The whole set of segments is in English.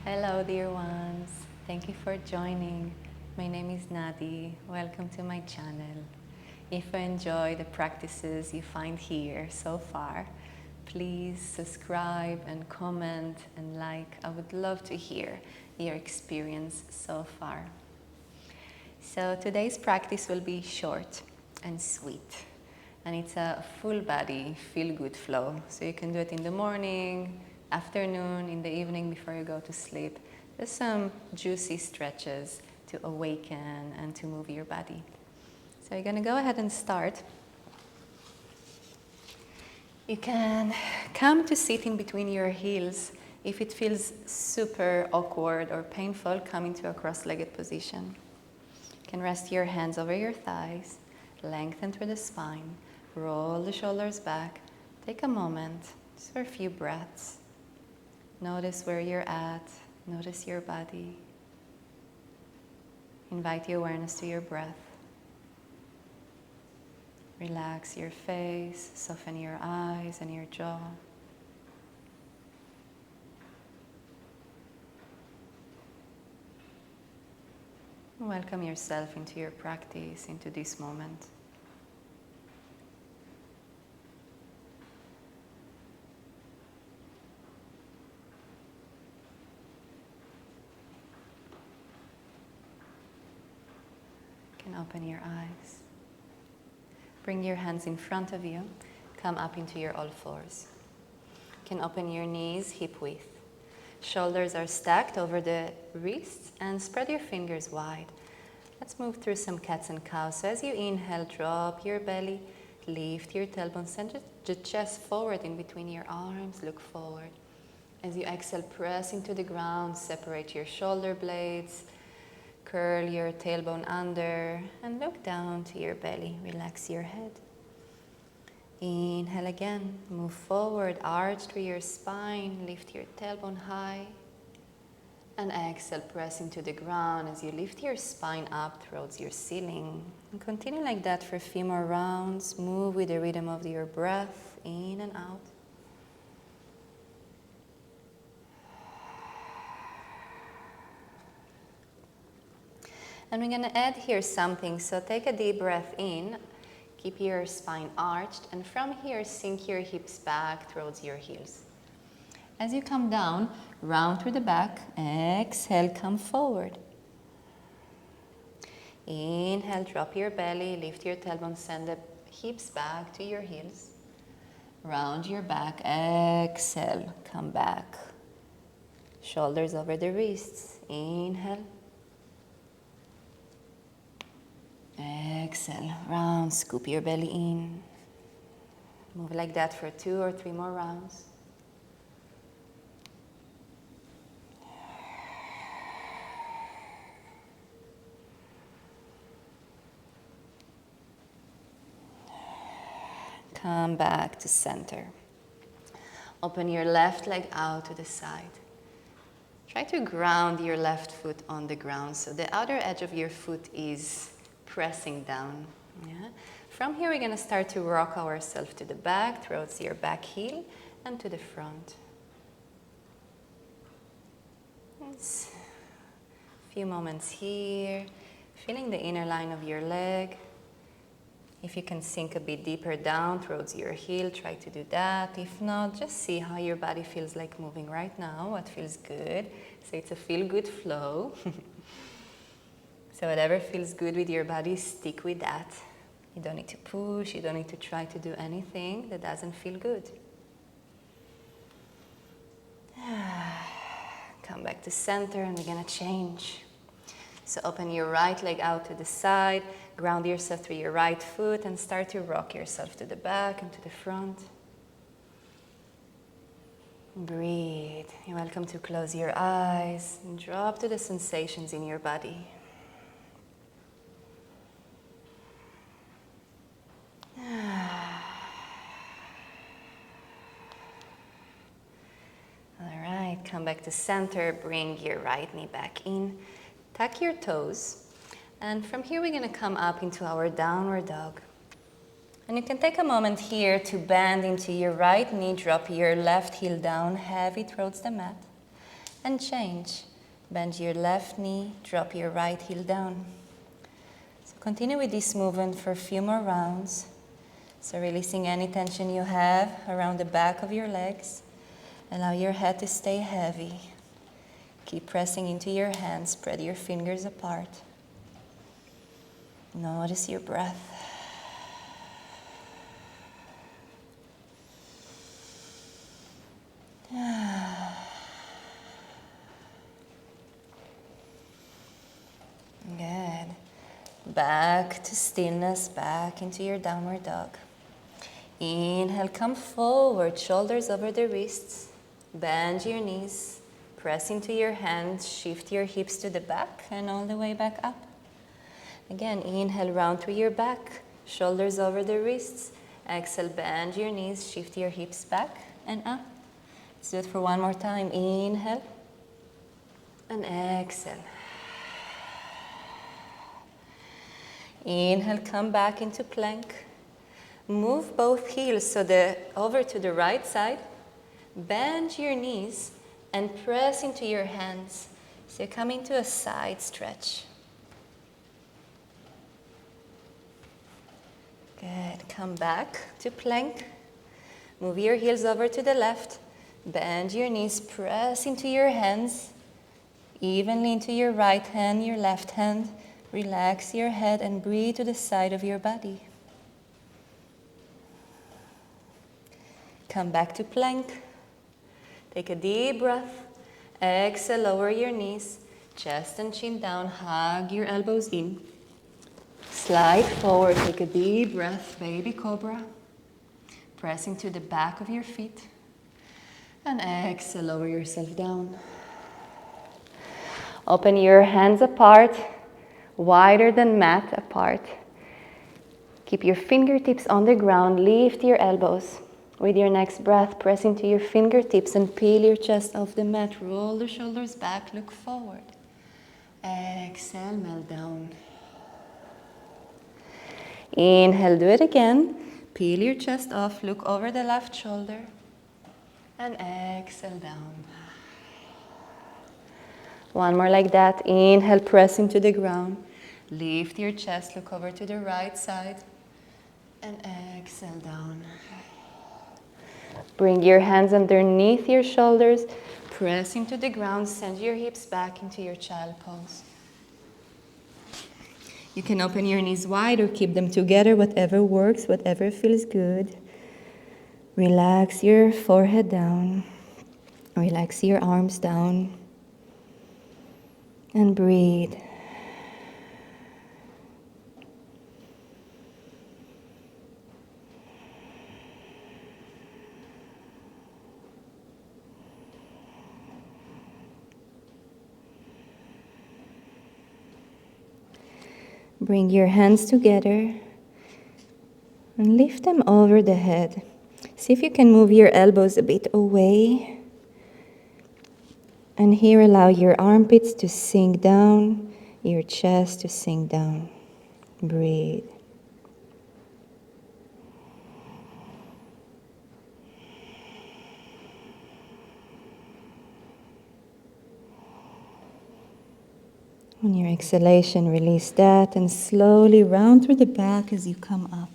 Hello, dear ones. Thank you for joining. My name is Nadi. Welcome to my channel. If you enjoy the practices you find here so far, please subscribe and comment and like. I would love to hear your experience so far. So today's practice will be short and sweet. And it's a full body, feel-good flow. So you can do it in the morning, afternoon, in the evening before you go to sleep. There's some juicy stretches to awaken and to move your body. So you're going to go ahead and start. You can come to sitting between your heels. If it feels super awkward or painful, come into a cross-legged position. You can rest your hands over your thighs, lengthen through the spine, roll the shoulders back. Take a moment, just for a few breaths. Notice where you're at, notice your body. Invite your awareness to your breath. Relax your face, soften your eyes and your jaw. Welcome yourself into your practice, into this moment. You can open your eyes. Bring your hands in front of you. Come up into your all fours. You can open your knees hip width. Shoulders are stacked over the wrists and spread your fingers wide. Let's move through some cats and cows. So as you inhale, drop your belly, lift your tailbone, send the chest forward in between your arms, look forward. As you exhale, press into the ground, separate your shoulder blades, curl your tailbone under, and look down to your belly. Relax your head. Inhale again, move forward, arch through your spine, lift your tailbone high. And exhale, press into the ground as you lift your spine up towards your ceiling. And continue like that for a few more rounds. Move with the rhythm of your breath, in and out. And we're going to add here something. So take a deep breath in. Keep your spine arched, and from here, sink your hips back towards your heels. As you come down, round through the back, exhale, come forward. Inhale, drop your belly, lift your tailbone, send the hips back to your heels. Round your back, exhale, come back. Shoulders over the wrists, inhale. Exhale, round, scoop your belly in. Move like that for 2 or 3 more rounds. Come back to center. Open your left leg out to the side. Try to ground your left foot on the ground so the outer edge of your foot is pressing down. Yeah? From here, we're going to start to rock ourselves to the back, towards your back heel, and to the front. It's a few moments here, feeling the inner line of your leg. If you can sink a bit deeper down towards your heel, try to do that. If not, just see how your body feels like moving right now, what feels good. So it's a feel-good flow. So whatever feels good with your body, stick with that. You don't need to push, you don't need to try to do anything that doesn't feel good. Come back to center and we're gonna change. So open your right leg out to the side, ground yourself through your right foot and start to rock yourself to the back and to the front. Breathe. You're welcome to close your eyes and drop to the sensations in your body. All right, come back to center, bring your right knee back in, tuck your toes, and from here we're going to come up into our downward dog. And you can take a moment here to bend into your right knee, drop your left heel down heavy towards the mat, and change. Bend your left knee, drop your right heel down. So continue with this movement for a few more rounds. So releasing any tension you have around the back of your legs. Allow your head to stay heavy. Keep pressing into your hands, spread your fingers apart. Notice your breath. Good. Back to stillness, back into your downward dog. Inhale, come forward, shoulders over the wrists. Bend your knees, press into your hands, shift your hips to the back and all the way back up. Again, inhale, round through your back, shoulders over the wrists. Exhale, bend your knees, shift your hips back and up. Let's do it for one more time. Inhale and exhale. Inhale, come back into plank. Move both heels over to the right side. Bend your knees and press into your hands. So you come into a side stretch. Good. Come back to plank. Move your heels over to the left. Bend your knees, press into your hands. Evenly into your right hand, your left hand. Relax your head and breathe to the side of your body. Come back to plank. Take a deep breath. Exhale, lower your knees. Chest and chin down. Hug your elbows in. Slide forward. Take a deep breath. Baby cobra. Press into the back of your feet. And exhale, lower yourself down. Open your hands apart. Wider than mat apart. Keep your fingertips on the ground. Lift your elbows. With your next breath, press into your fingertips and peel your chest off the mat. Roll the shoulders back, look forward. Exhale, melt down. Inhale, do it again. Peel your chest off, look over the left shoulder. And exhale, down. One more like that. Inhale, press into the ground. Lift your chest, look over to the right side. And exhale, down. Bring your hands underneath your shoulders. Press into the ground. Send your hips back into your child pose. You can open your knees wide or keep them together, whatever works, whatever feels good. Relax your forehead down. Relax your arms down. And breathe. Bring your hands together and lift them over the head. See if you can move your elbows a bit away. And here allow your armpits to sink down, your chest to sink down. Breathe. On your exhalation, release that and slowly round through the back as you come up.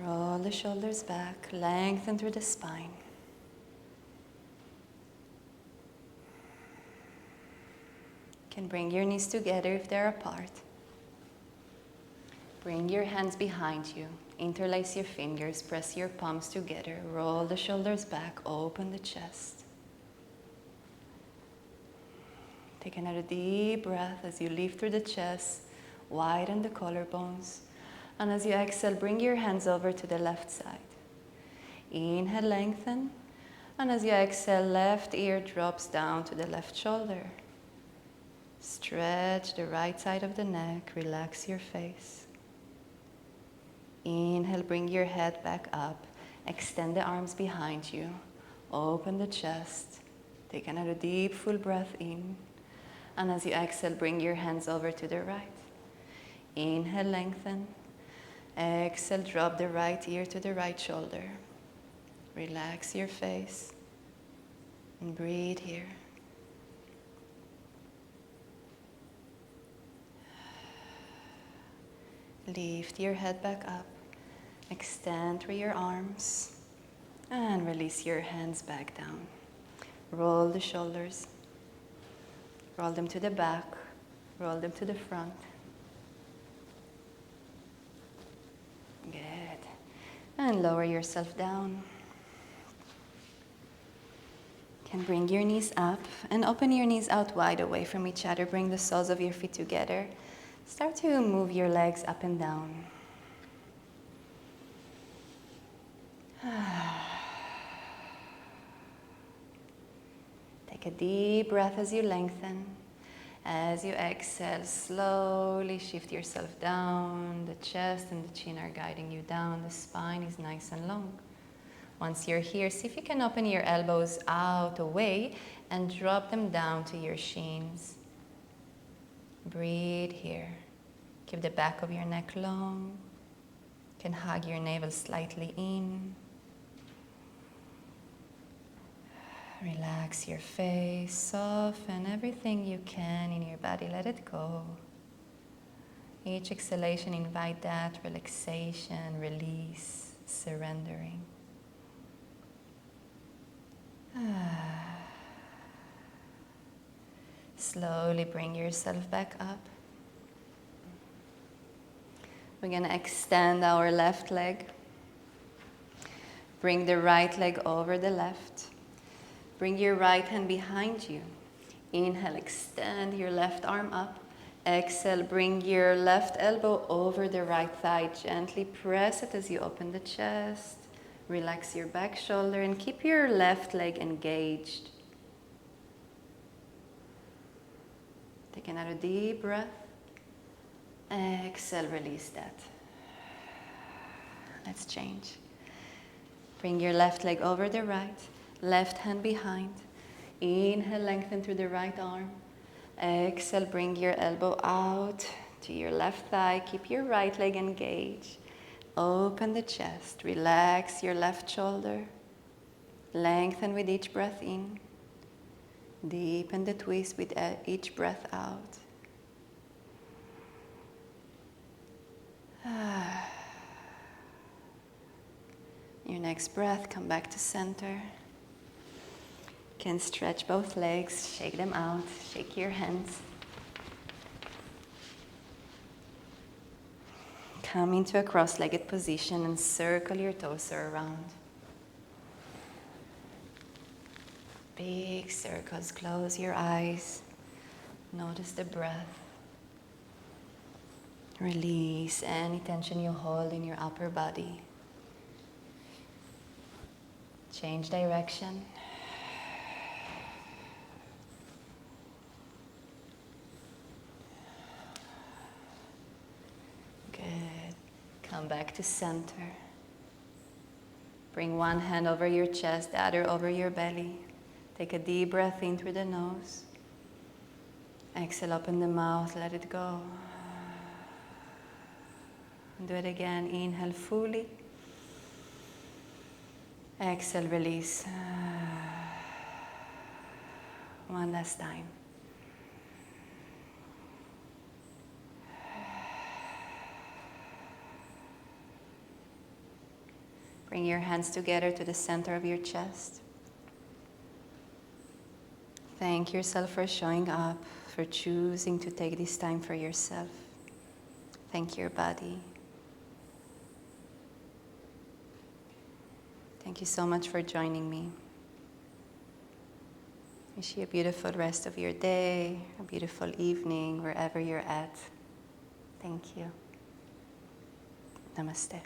Roll the shoulders back, lengthen through the spine. You can bring your knees together if they're apart. Bring your hands behind you. Interlace your fingers, press your palms together. Roll the shoulders back, open the chest. Take another deep breath as you lift through the chest, widen the collarbones. And as you exhale, bring your hands over to the left side. Inhale, lengthen. And as you exhale, left ear drops down to the left shoulder. Stretch the right side of the neck, relax your face. Inhale, bring your head back up. Extend the arms behind you. Open the chest. Take another deep, full breath in. And as you exhale, bring your hands over to the right. Inhale, lengthen. Exhale, drop the right ear to the right shoulder. Relax your face and breathe here. Lift your head back up. Extend through your arms and release your hands back down. Roll the shoulders. Roll them to the back. Roll them to the front. Good. And lower yourself down. You can bring your knees up and open your knees out wide away from each other. Bring the soles of your feet together. Start to move your legs up and down. Take a deep breath as you lengthen. As you exhale, slowly shift yourself down. The chest and the chin are guiding you down. The spine is nice and long. Once you're here, see if you can open your elbows out away and drop them down to your shins. Breathe here. Keep the back of your neck long. You can hug your navel slightly in. Relax your face, soften everything you can in your body, let it go. Each exhalation, invite that relaxation, release, surrendering. Slowly bring yourself back up. We're going to extend our left leg. Bring the right leg over the left. Bring your right hand behind you. Inhale, extend your left arm up. Exhale, bring your left elbow over the right thigh. Gently press it as you open the chest. Relax your back shoulder and keep your left leg engaged. Take another deep breath. Exhale, release that. Let's change. Bring your left leg over the right. Left hand behind. Inhale, lengthen through the right arm. Exhale, bring your elbow out to your left thigh. Keep your right leg engaged. Open the chest. Relax your left shoulder. Lengthen with each breath in. Deepen the twist with each breath out. Your next breath, come back to center. You can stretch both legs, shake them out, shake your hands. Come into a cross-legged position and circle your torso around. Big circles, close your eyes. Notice the breath. Release any tension you hold in your upper body. Change direction. Good. Come back to center. Bring one hand over your chest, the other over your belly. Take a deep breath in through the nose. Exhale, open the mouth, let it go. Do it again. Inhale fully. Exhale, release. One last time. Bring your hands together to the center of your chest. Thank yourself for showing up, for choosing to take this time for yourself. Thank your body. Thank you so much for joining me. Wish you a beautiful rest of your day, a beautiful evening, wherever you're at. Thank you. Namaste.